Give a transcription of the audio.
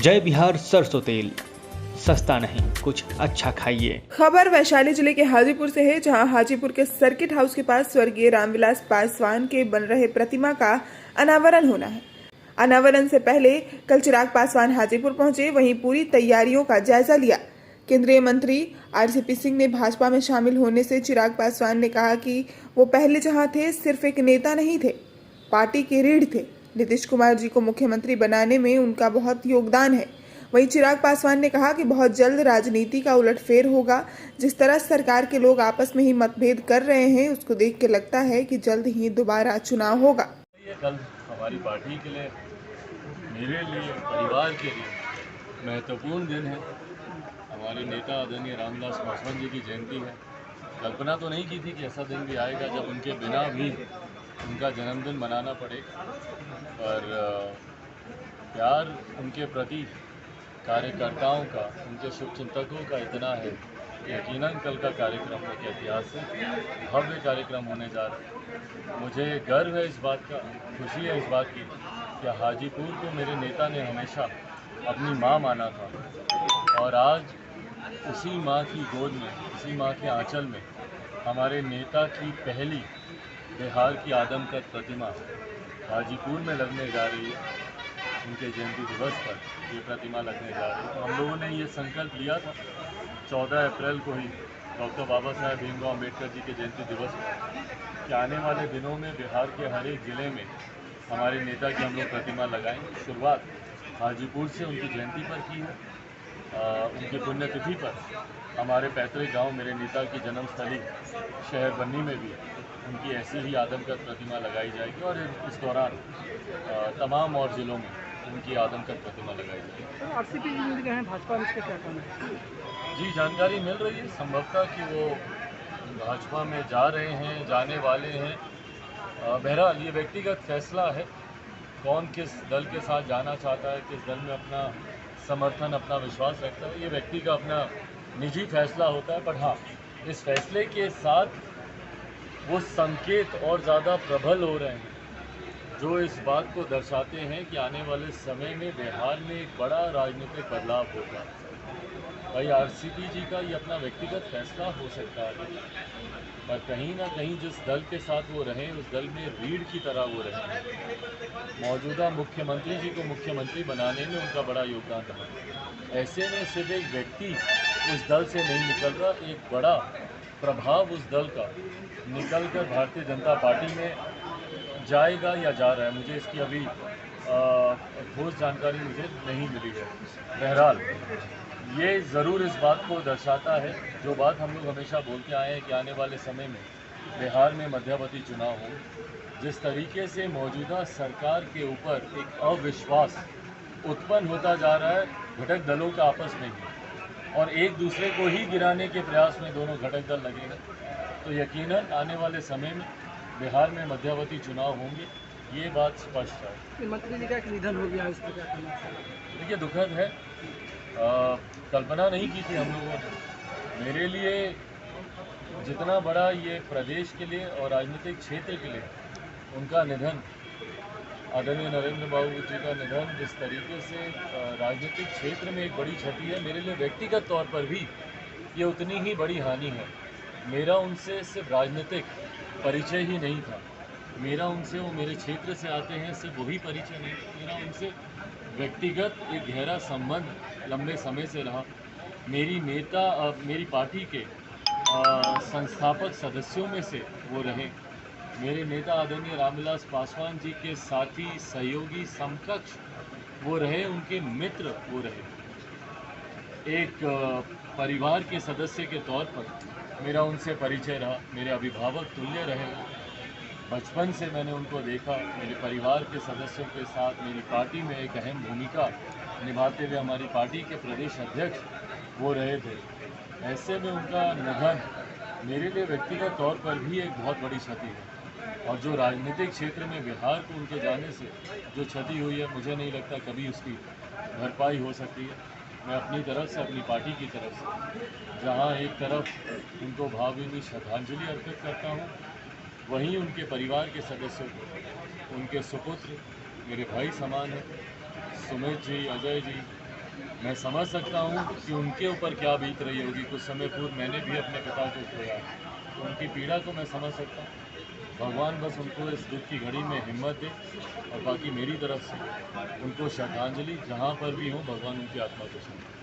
जय बिहार सरसों तेल, सस्ता नहीं कुछ अच्छा खाइए। खबर वैशाली जिले के हाजीपुर से है, जहां हाजीपुर के सर्किट हाउस के पास स्वर्गीय रामविलास पासवान के बन रहे प्रतिमा का अनावरण होना है। अनावरण से पहले कल चिराग पासवान हाजीपुर पहुंचे, वहीं पूरी तैयारियों का जायजा लिया। केंद्रीय मंत्री आरसीपी सिंह ने भाजपा में शामिल होने से चिराग पासवान ने कहा कि वो पहले जहां थे सिर्फ एक नेता नहीं थे, पार्टी के रीढ़ थे। नीतीश कुमार जी को मुख्यमंत्री बनाने में उनका बहुत योगदान है। वहीं चिराग पासवान ने कहा कि बहुत जल्द राजनीति का उलटफेर होगा। जिस तरह सरकार के लोग आपस में ही मतभेद कर रहे हैं, उसको देख के लगता है कि जल्द ही दोबारा चुनाव होगा। ये कल हमारी पार्टी के लिए, मेरे लिए, परिवार के लिए महत्वपूर्ण दिन है। हमारे नेता आदरणीय रामविलास पासवान जी की जयंती है। कल्पना तो नहीं की थी कि ऐसा दिन भी आएगा जब उनके बिना भी उनका जन्मदिन मनाना पड़ेगा, पर प्यार उनके प्रति कार्यकर्ताओं का, उनके शुभचिंतकों का इतना है कि यकीनन कल का कार्यक्रम एक ऐतिहासिक भव्य कार्यक्रम होने जा रहा है। मुझे गर्व है इस बात का, खुशी है इस बात की कि हाजीपुर को मेरे नेता ने हमेशा अपनी माँ माना था, और आज उसी माँ की गोद में, उसी माँ के आंचल में हमारे नेता की पहली बिहार की आदमकद प्रतिमा हाजीपुर में लगने जा रही है। उनके जयंती दिवस पर ये प्रतिमा लगने जा रही है। तो हम लोगों ने ये संकल्प लिया था 14 अप्रैल को ही, डॉक्टर बाबा साहेब भीमराव अम्बेडकर जी के जयंती दिवस पर, कि आने वाले दिनों में बिहार के हर एक ज़िले में हमारे नेता की हम लोग प्रतिमा लगाएंगे। शुरुआत हाजीपुर से उनकी जयंती पर की है। उनकी पुण्यतिथि पर हमारे पैतृक गांव, मेरे नेता की जन्मस्थली शहर बन्नी में भी उनकी ऐसी ही आदमकद प्रतिमा लगाई जाएगी, और इस दौरान तमाम और ज़िलों में उनकी आदमकद प्रतिमा लगाई जाएगी। आरसीपी जी मिल गए हैं, भाजपा में इसका क्या कहना है? जी, जानकारी मिल रही है संभवतः कि वो भाजपा में जा रहे हैं, जाने वाले हैं। बहरहाल ये व्यक्तिगत फैसला है, कौन किस दल के साथ जाना चाहता है, किस दल में अपना समर्थन, अपना विश्वास रखता है, ये व्यक्ति का अपना निजी फैसला होता है। पर हाँ, इस फैसले के साथ वो संकेत और ज़्यादा प्रबल हो रहे हैं, जो इस बात को दर्शाते हैं कि आने वाले समय में बिहार में एक बड़ा राजनीतिक बदलाव होगा। भाई, आरसीपी जी का ये अपना व्यक्तिगत फैसला हो सकता है, पर कहीं ना कहीं जिस दल के साथ वो रहें, उस दल में रीढ़ की तरह वो रहें। मौजूदा मुख्यमंत्री जी को मुख्यमंत्री बनाने में उनका बड़ा योगदान रहा। ऐसे में सिर्फ एक व्यक्ति उस दल से नहीं निकल रहा, एक बड़ा प्रभाव उस दल का निकल कर भारतीय जनता पार्टी में जाएगा या जा रहा है। मुझे इसकी अभी ठोस जानकारी मुझे नहीं मिली है। बहरहाल ये ज़रूर इस बात को दर्शाता है, जो बात हम लोग हमेशा बोलते आए हैं कि आने वाले समय में बिहार में मध्यावधि चुनाव हो। जिस तरीके से मौजूदा सरकार के ऊपर एक अविश्वास उत्पन्न होता जा रहा है घटक दलों का आपस में ही, और एक दूसरे को ही गिराने के प्रयास में दोनों घटक दल लगे हैं, तो यकीनन आने वाले समय में बिहार में मध्यावधि चुनाव होंगे, ये बात स्पष्ट है। मंत्री जी का एक निधन हो गया, इस पर क्या कहना है? देखिए, दुखद है। कल्पना नहीं की थी हम लोगों ने। मेरे लिए जितना बड़ा ये प्रदेश के लिए और राजनीतिक क्षेत्र के लिए उनका निधन, आदरणीय नरेंद्र बाबू जी का निधन, जिस तरीके से राजनीतिक क्षेत्र में एक बड़ी क्षति है, मेरे लिए व्यक्तिगत तौर पर भी ये उतनी ही बड़ी हानि है। मेरा उनसे सिर्फ राजनीतिक परिचय ही नहीं था, मेरा उनसे, वो मेरे क्षेत्र से आते हैं, सिर्फ वही परिचय नहीं, मेरा उनसे व्यक्तिगत एक गहरा संबंध लंबे समय से रहा। मेरी पार्टी के संस्थापक सदस्यों में से वो रहे। मेरे नेता आदरणीय रामविलास पासवान जी के साथी, सहयोगी, समकक्ष वो रहे, उनके मित्र वो रहे। एक परिवार के सदस्य के तौर पर मेरा उनसे परिचय रहा, मेरे अभिभावक तुल्य रहे। बचपन से मैंने उनको देखा, मेरे परिवार के सदस्यों के साथ मेरी पार्टी में एक अहम भूमिका निभाते हुए हमारी पार्टी के प्रदेश अध्यक्ष वो रहे थे। ऐसे में उनका निधन मेरे लिए व्यक्तिगत तौर पर भी एक बहुत बड़ी क्षति है, और जो राजनीतिक क्षेत्र में बिहार को उनके जाने से जो क्षति हुई है, मुझे नहीं लगता कभी उसकी भरपाई हो सकती है। मैं अपनी तरफ से, अपनी पार्टी की तरफ से, जहाँ एक तरफ उनको भावभीनी श्रद्धांजलि अर्पित करता हूँ, वहीं उनके परिवार के सदस्यों को, उनके सुपुत्र मेरे भाई समान हैं, सुमित जी, अजय जी, मैं समझ सकता हूँ कि उनके ऊपर क्या बीत रही होगी। कुछ समय पूर्व मैंने भी अपने पिता को खोया, तो उनकी पीड़ा को मैं समझ सकता हूँ। भगवान बस उनको इस दुख की घड़ी में हिम्मत दे, और बाकी मेरी तरफ से उनको श्रद्धांजलि जहाँ पर भी हो, भगवान उनकी आत्मा को शांति दे।